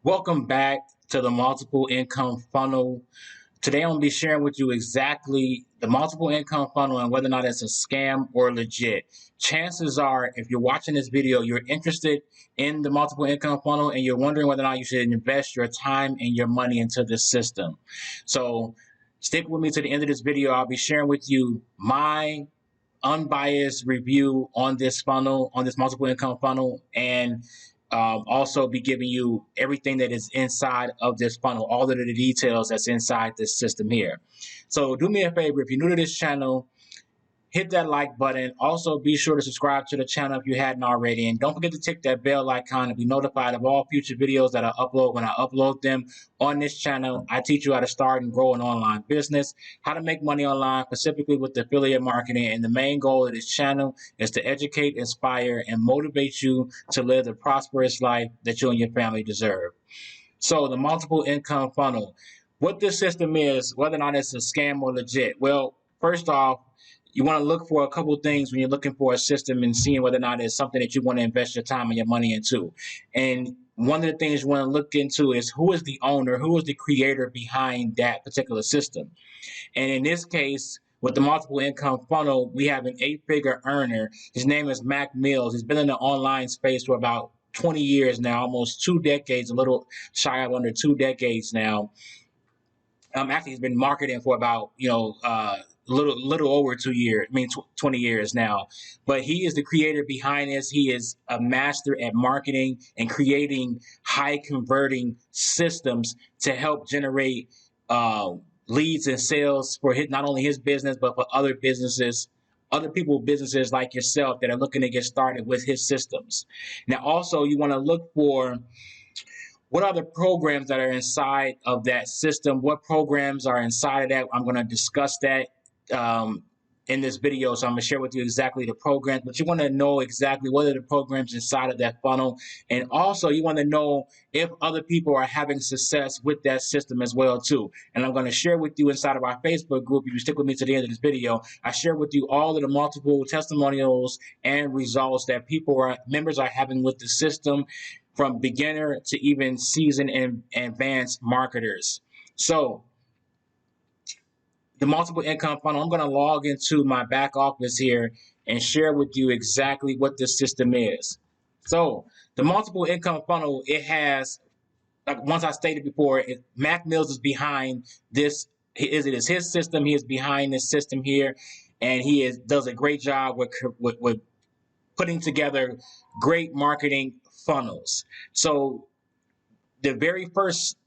Welcome back to the multiple income funnel. Today I'm going to be sharing with you exactly the multiple income funnel and whether or not it's a scam or legit. Chances are, if you're watching this video, you're interested in the multiple income funnel and you're wondering whether or not you should invest your time and your money into this system. So stick with me to the end of this video. I'll be sharing with you my unbiased review on this funnel, on this multiple income funnel, and also be giving you everything that is inside of this funnel, all of the details that's inside this system here. So do me a favor, if you're new to this channel, hit that like button. Also, be sure to subscribe to the channel if you hadn't already. And don't forget to tick that bell icon to be notified of all future videos that I upload. When I upload them on this channel, I teach you how to start and grow an online business, how to make money online, specifically with affiliate marketing. And the main goal of this channel is to educate, inspire, and motivate you to live the prosperous life that you and your family deserve. So the multiple income funnel, what this system is, whether or not it's a scam or legit. Well, first off, you want to look for a couple things when you're looking for a system and seeing whether or not it's something that you want to invest your time and your money into. And one of the things you want to look into is who is the owner, who is the creator behind that particular system. And in this case, with the multiple income funnel, we have an 8-figure earner. His name is Mack Mills. He's been in the online space for about 20 years now, almost 2 decades, a little shy of under 2 decades now. Actually, he's been marketing for about, little over 2 years, 20 years now. But he is the creator behind this. He is a master at marketing and creating high converting systems to help generate leads and sales for not only his business, but for other businesses, other people's businesses like yourself that are looking to get started with his systems. Now, also, you want to look for what are the programs that are inside of that system? What programs are inside of that? I'm going to discuss that in this video. So I'm going to share with you exactly the programs, but you want to know exactly what are the programs inside of that funnel. And also you want to know if other people are having success with that system as well too. And I'm going to share with you inside of our Facebook group. If you stick with me to the end of this video, I share with you all of the multiple testimonials and results that members are having with the system, from beginner to even seasoned and advanced marketers. So the multiple income funnel, I'm going to log into my back office here and share with you exactly what this system is. So the multiple income funnel, it has, like once I stated before, Mack Mills is behind this. It is his system. He is behind this system here, and he does a great job with putting together great marketing funnels. So the very first,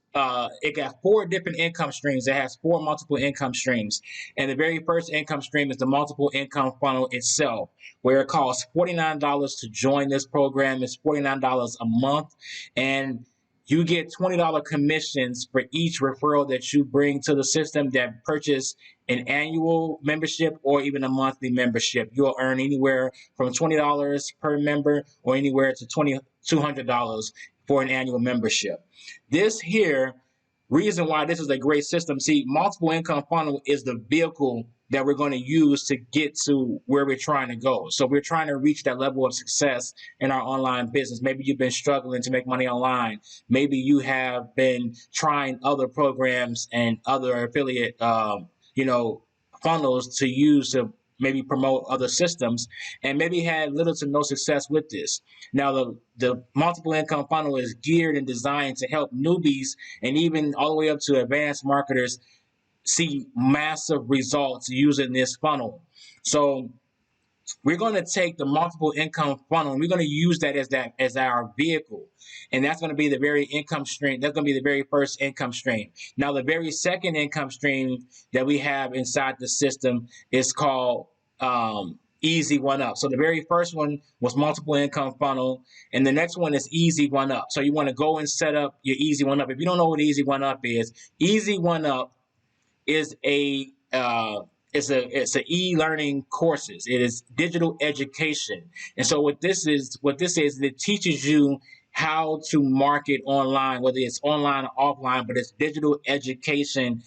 it got 4 different income streams. It has 4 multiple income streams. And the very first income stream is the multiple income funnel itself, where it costs $49 to join this program. It's $49 a month. And you get $20 commissions for each referral that you bring to the system that purchase an annual membership or even a monthly membership. You'll earn anywhere from $20 per member or anywhere to $200 for an annual membership. This here, reason why this is a great system, see, multiple income funnel is the vehicle that we're going to use to get to where we're trying to go. So we're trying to reach that level of success in our online business. Maybe you've been struggling to make money online. Maybe you have been trying other programs and other affiliate, funnels to use to maybe promote other systems, and maybe had little to no success with this. Now, the multiple income funnel is geared and designed to help newbies and even all the way up to advanced marketers see massive results using this funnel. So we're going to take the multiple income funnel and we're going to use that as our vehicle. And that's going to be the very income stream. That's going to be the very first income stream. Now, the very second income stream that we have inside the system is called Easy One Up. So the very first one was multiple income funnel, and the next one is Easy One Up. So you want to go and set up your Easy One Up. If you don't know what Easy One Up is, Easy One Up is it's a e-learning courses. It is digital education. And so what this is, it teaches you how to market online, whether it's online or offline, but it's digital education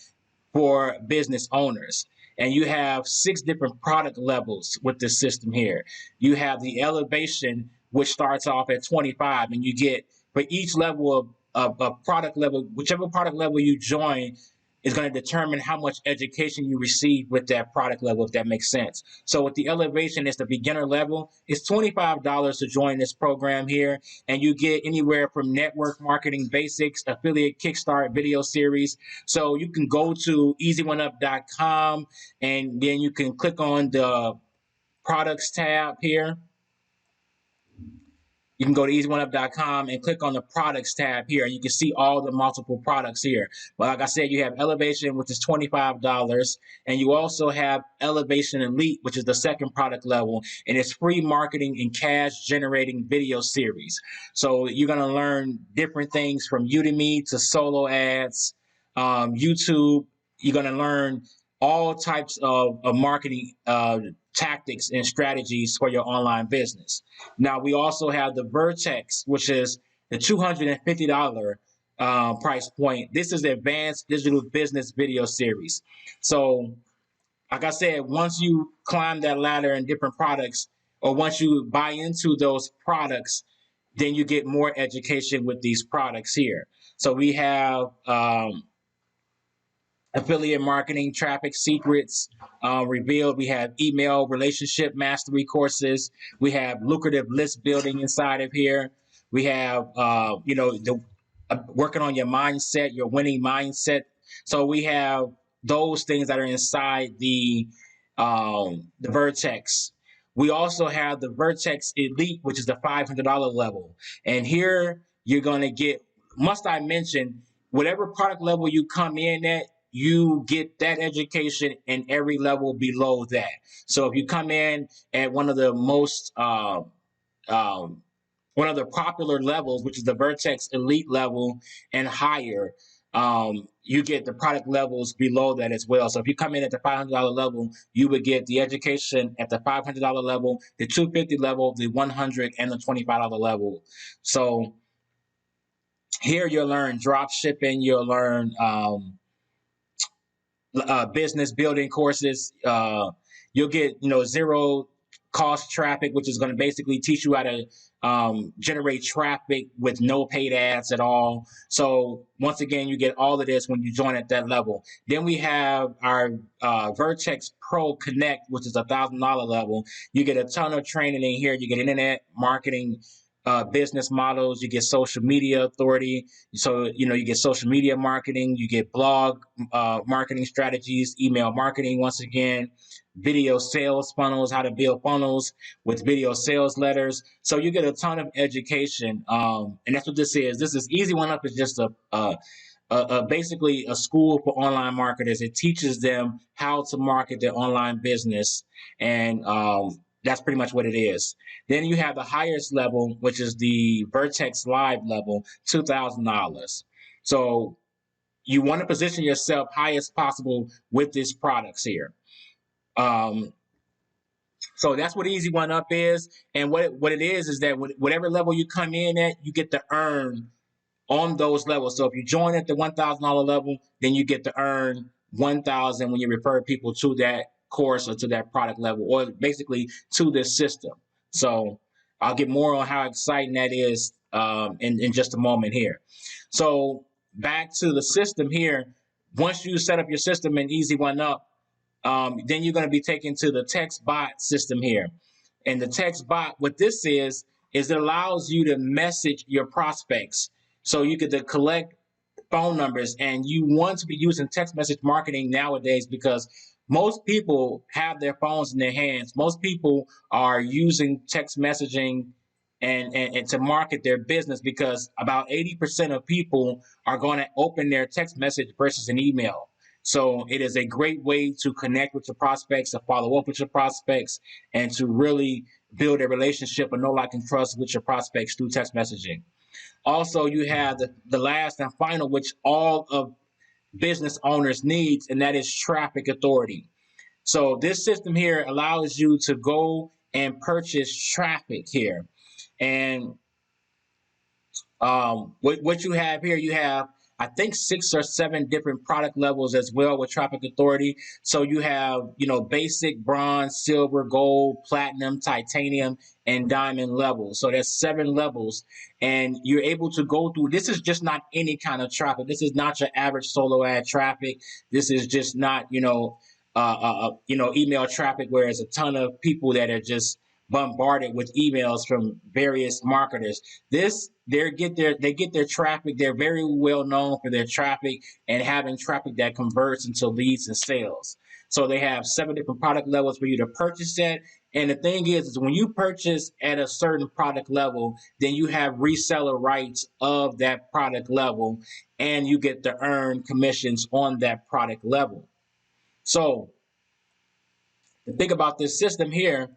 for business owners. And you have 6 different product levels with this system here. You have the elevation, which starts off at 25, and you get, for each level of a product level. Whichever product level you join is going to determine how much education you receive with that product level, if that makes sense. So with the elevation, it's the beginner level. It's $25 to join this program here, and you get anywhere from network marketing basics, affiliate kickstart video series. So you can go to easyoneUp.com, and then you can click on the products tab here. You can go to easyoneUp.com and click on the products tab here, and you can see all the multiple products here. But like I said, you have Elevation, which is $25, and you also have Elevation Elite, which is the second product level, and it's free marketing and cash generating video series. So you're going to learn different things from Udemy to solo ads, YouTube. You're going to learn all types of marketing tactics and strategies for your online business. Now, we also have the Vertex, which is the $250 price point. This is the advanced digital business video series. So, like I said, once you climb that ladder in different products, or once you buy into those products, then you get more education with these products here. So we have affiliate marketing, traffic secrets revealed. We have email relationship mastery courses. We have lucrative list building inside of here. We have, working on your mindset, your winning mindset. So we have those things that are inside the Vertex. We also have the Vertex Elite, which is the $500 level. And here you're going to get, must I mention, whatever product level you come in at, you get that education in every level below that. So if you come in at one of the most one of the popular levels, which is the Vertex Elite level and higher, you get the product levels below that as well. So if you come in at the $500 level, you would get the education at the $500 level, the $250 level, the $100, and the $25 level. So here you'll learn drop shipping, you'll learn business building courses. You'll get, zero cost traffic, which is going to basically teach you how to generate traffic with no paid ads at all. So once again, you get all of this when you join at that level. Then we have our Vertex Pro Connect, which is $1,000 level. You get a ton of training in here. You get internet marketing, business models, you get social media authority. So, you get social media marketing, you get blog marketing strategies, email marketing, once again, video sales funnels, how to build funnels with video sales letters. So you get a ton of education. And that's what this is. This is Easy One Up is just basically a school for online marketers. It teaches them how to market their online business, and that's pretty much what it is. Then you have the highest level, which is the Vertex Live level, $2,000. So you want to position yourself highest possible with these products here. So that's what Easy One Up is. And what it is that whatever level you come in at, you get to earn on those levels. So if you join at the $1,000 level, then you get to earn $1,000 when you refer people to that course or to that product level, or basically to this system. So I'll get more on how exciting that is in just a moment here. So back to the system here. Once you set up your system in Easy One Up, then you're going to be taken to the Textbot system here. And the Textbot, what this is it allows you to message your prospects. So you could collect phone numbers, and you want to be using text message marketing nowadays because most people have their phones in their hands. Most people are using text messaging and to market their business, because about 80% of people are going to open their text message versus an email. So it is a great way to connect with your prospects, to follow up with your prospects, and to really build a relationship of know, like, and trust with your prospects through text messaging. Also, you have the last and final, which all of business owners needs, and that is traffic authority. So this system here allows you to go and purchase traffic here. And what you have here, you have I think 6 or 7 different product levels as well with Traffic Authority. So you have, basic, bronze, silver, gold, platinum, titanium, and diamond levels. So there's 7 levels, and you're able to go through. This is just not any kind of traffic. This is not your average solo ad traffic. This is just not, email traffic where there's a ton of people that are just bombarded with emails from various marketers. They get their traffic. They're very well known for their traffic and having traffic that converts into leads and sales. So they have 7 different product levels for you to purchase at. And the thing is when you purchase at a certain product level, then you have reseller rights of that product level, and you get to earn commissions on that product level. So the thing about this system here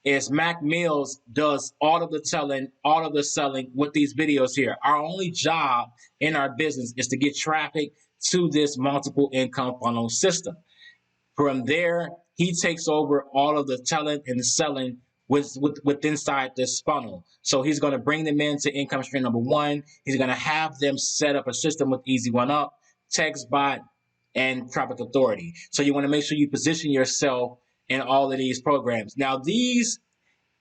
is Mack Mills does all of the telling, all of the selling with these videos here. Our only job in our business is to get traffic to this multiple income funnel system. From there, he takes over all of the telling and the selling with inside this funnel. So he's going to bring them into income stream number 1. He's going to have them set up a system with Easy One Up, Textbot, and Traffic Authority. So you want to make sure you position yourself in all of these programs. Now, these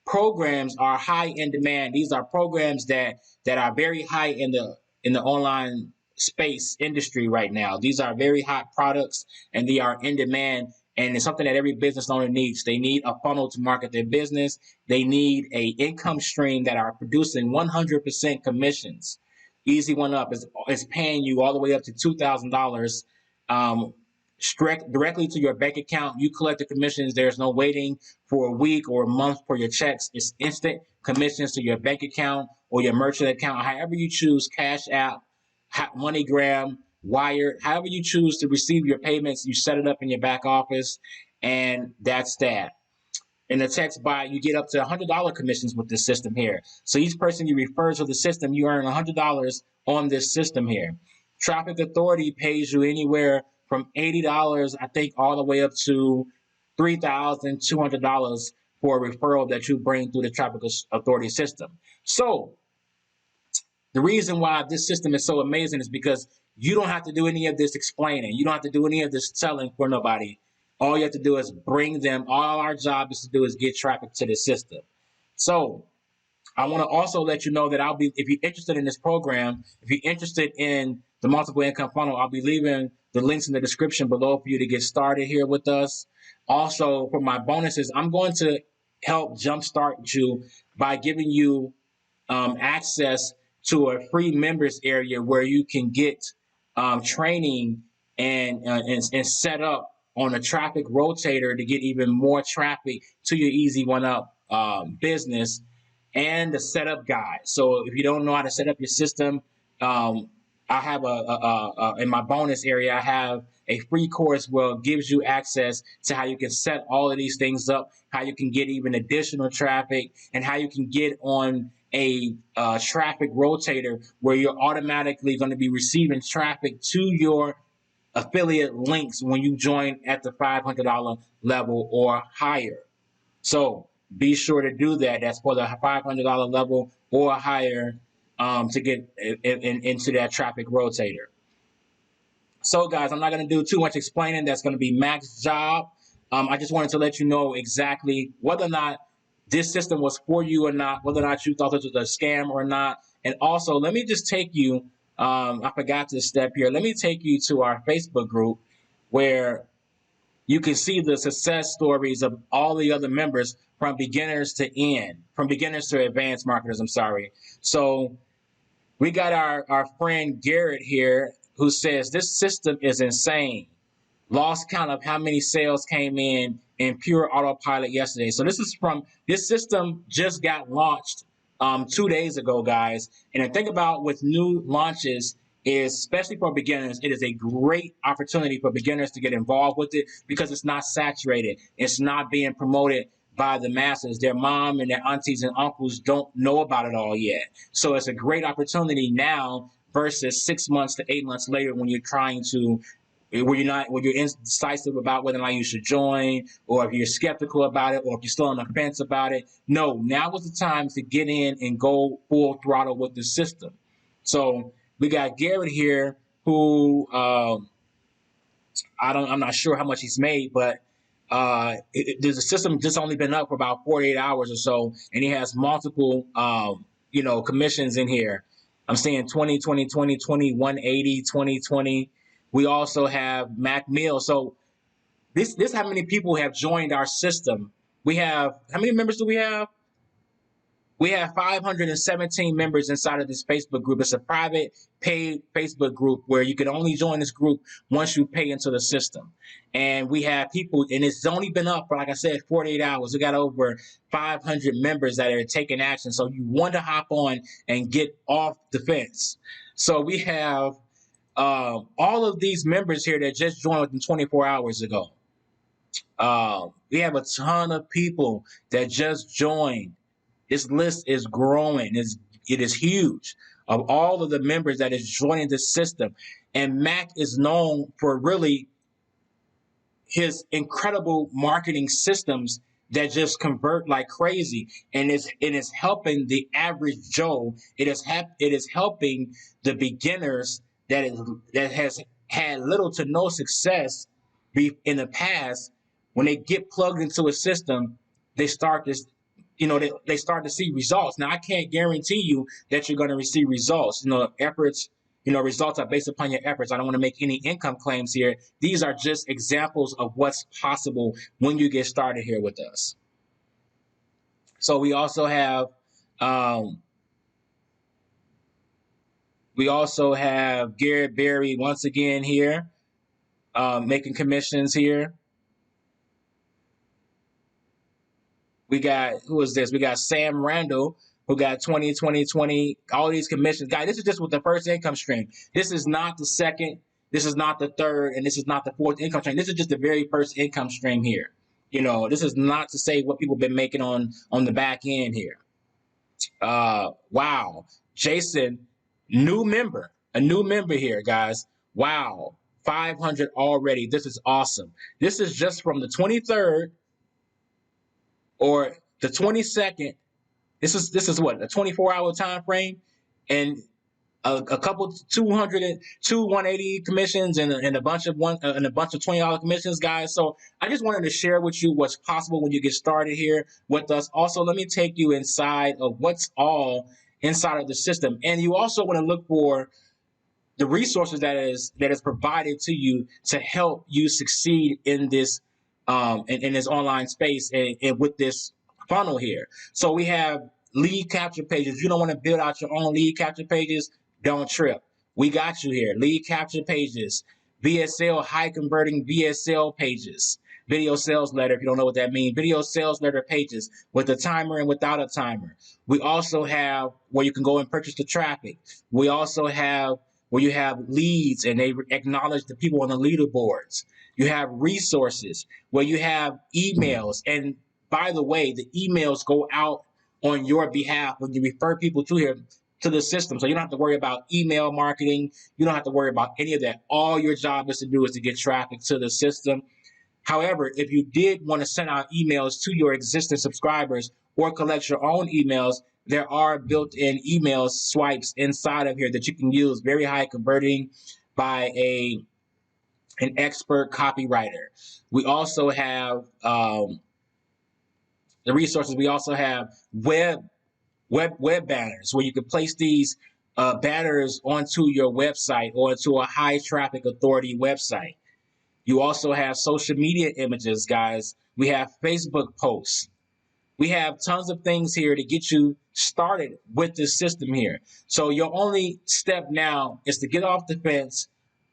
programs are high in demand. These are programs that are very high in the online space industry right now. These are very hot products, and they are in demand. And it's something that every business owner needs. They need a funnel to market their business. They need a income stream that are producing 100% commissions. Easy One Up is paying you all the way up to $2,000 directly to your bank account. You collect the commissions. There's no waiting for a week or a month for your checks. It's instant commissions to your bank account or your merchant account, however you choose, Cash App, MoneyGram, Wire, however you choose to receive your payments. You set it up in your back office, and that's that. In the Textbot, you get up to $100 commissions with this system here. So each person you refer to the system, you earn $100 on this system here. Traffic Authority pays you anywhere from $80, I think, all the way up to $3,200 for a referral that you bring through the Traffic Authority system. So the reason why this system is so amazing is because you don't have to do any of this explaining. You don't have to do any of this telling for nobody. All you have to do is bring them. All our job is to do is get traffic to the system. So I want to also let you know that if you're interested in this program, if you're interested in the multiple income funnel, I'll be leaving the links in the description below for you to get started here with us. Also, for my bonuses, I'm going to help jumpstart you by giving you access to a free members area where you can get training and set up on a traffic rotator to get even more traffic to your Easy One Up business, and the setup guide. So if you don't know how to set up your system, I have in my bonus area, I have a free course where it gives you access to how you can set all of these things up, how you can get even additional traffic, and how you can get on a traffic rotator where you're automatically going to be receiving traffic to your affiliate links when you join at the $500 level or higher. So be sure to do that. That's for the $500 level or higher to get into that traffic rotator. So, guys, I'm not going to do too much explaining. That's going to be Mack's job. I just wanted to let you know exactly whether or not this system was for you or not, whether or not you thought this was a scam or not. And also, let me just take you, I forgot this step here. Let me take you to our Facebook group where you can see the success stories of all the other members from beginners to advanced marketers, I'm sorry. So we got our friend Garrett here who says this system is insane. Lost count of how many sales came in pure autopilot yesterday. So this system just got launched 2 days ago, guys. And the thing about with new launches is, especially for beginners, it is a great opportunity for beginners to get involved with it because it's not saturated. It's not being promoted by the masses. Their mom and their aunties and uncles don't know about it all yet. So it's a great opportunity now versus 6 months to 8 months later when you're indecisive about whether or not you should join, or if you're skeptical about it, or if you're still on the fence about it. No, now is the time to get in and go full throttle with the system. So we got Garrett here who I'm not sure how much he's made, but the system just only been up for about 48 hours or so, and he has multiple commissions in here. I'm seeing 20, 20, 20, 20, 180, 20, 20. We also have Mack Mills. So this how many people have joined our system. We have, how many members do we have? We have 517 members inside of this Facebook group. It's a private, paid Facebook group where you can only join this group once you pay into the system. And we have people, and it's only been up for, like I said, 48 hours. We got over 500 members that are taking action. So you want to hop on and get off the fence. So we have all of these members here that just joined within 24 hours ago. We have a ton of people that just joined. This list is growing. It is huge of all of the members that is joining this system. And Mack is known for really his incredible marketing systems that just convert like crazy. And it is helping the average Joe. It is helping the beginners that has had little to no success in the past. When they get plugged into a system, they start this they start to see results. Now, I can't guarantee you that you're going to receive results. Efforts, results are based upon your efforts. I don't want to make any income claims here. These are just examples of what's possible when you get started here with us. So we also have Garrett Berry once again here, making commissions here. We got, who is this? We got Sam Randall, who got 20, 20, 20, all these commissions. Guys, this is just with the first income stream. This is not the second, this is not the third, and this is not the fourth income stream. This is just the very first income stream here. This is not to say what people have been making on the back end here. Wow. Jason, a new member here, guys. Wow. 500 already. This is awesome. This is just from the 23rd or the 22nd. This is what, a 24-hour time frame, and a couple 180 commissions and a bunch of $20 commissions, guys. So I just wanted to share with you what's possible when you get started here with us. Also, let me take you inside of what's all inside of the system, and you also want to look for the resources that is provided to you to help you succeed in this in this online space and with this funnel here. So we have lead capture pages. You don't want to build out your own lead capture pages, don't trip. We got you here. Lead capture pages, VSL, high converting VSL pages, video sales letter, if you don't know what that means, video sales letter pages with a timer and without a timer. We also have where you can go and purchase the traffic. We also have where you have leads and they acknowledge the people on the leaderboards. You have resources where you have emails. And by the way, the emails go out on your behalf when you refer people to the system. So you don't have to worry about email marketing. You don't have to worry about any of that. All your job is to do is to get traffic to the system. However, if you did want to send out emails to your existing subscribers or collect your own emails, there are built-in email swipes inside of here that you can use, very high converting by an expert copywriter. We also have the resources. We also have web banners where you can place these banners onto your website or into a high traffic authority website. You also have social media images, guys. We have Facebook posts. We have tons of things here to get you started with this system here. So your only step now is to get off the fence,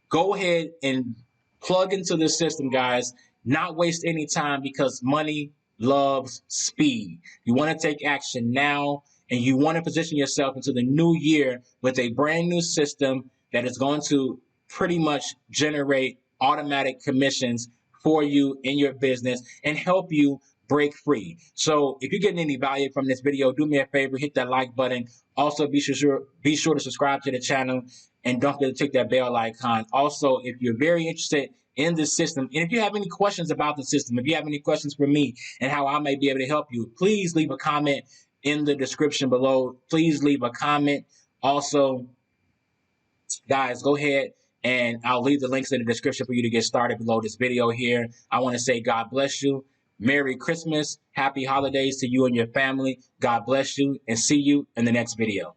go ahead and plug into the system, guys. Not waste any time, because money loves speed. You want to take action now, and you want to position yourself into the new year with a brand new system that is going to pretty much generate automatic commissions for you in your business and help you break free. So if you're getting any value from this video, do me a favor, hit that like button. Also, be sure to subscribe to the channel, and don't forget to click that bell icon. Also, if you're very interested in this system, and if you have any questions about the system, if you have any questions for me and how I may be able to help you, please leave a comment in the description below. Please leave a comment. Also, guys, go ahead And I'll leave the links in the description for you to get started below this video here. I want to say God bless you. Merry Christmas. Happy holidays to you and your family. God bless you, and see you in the next video.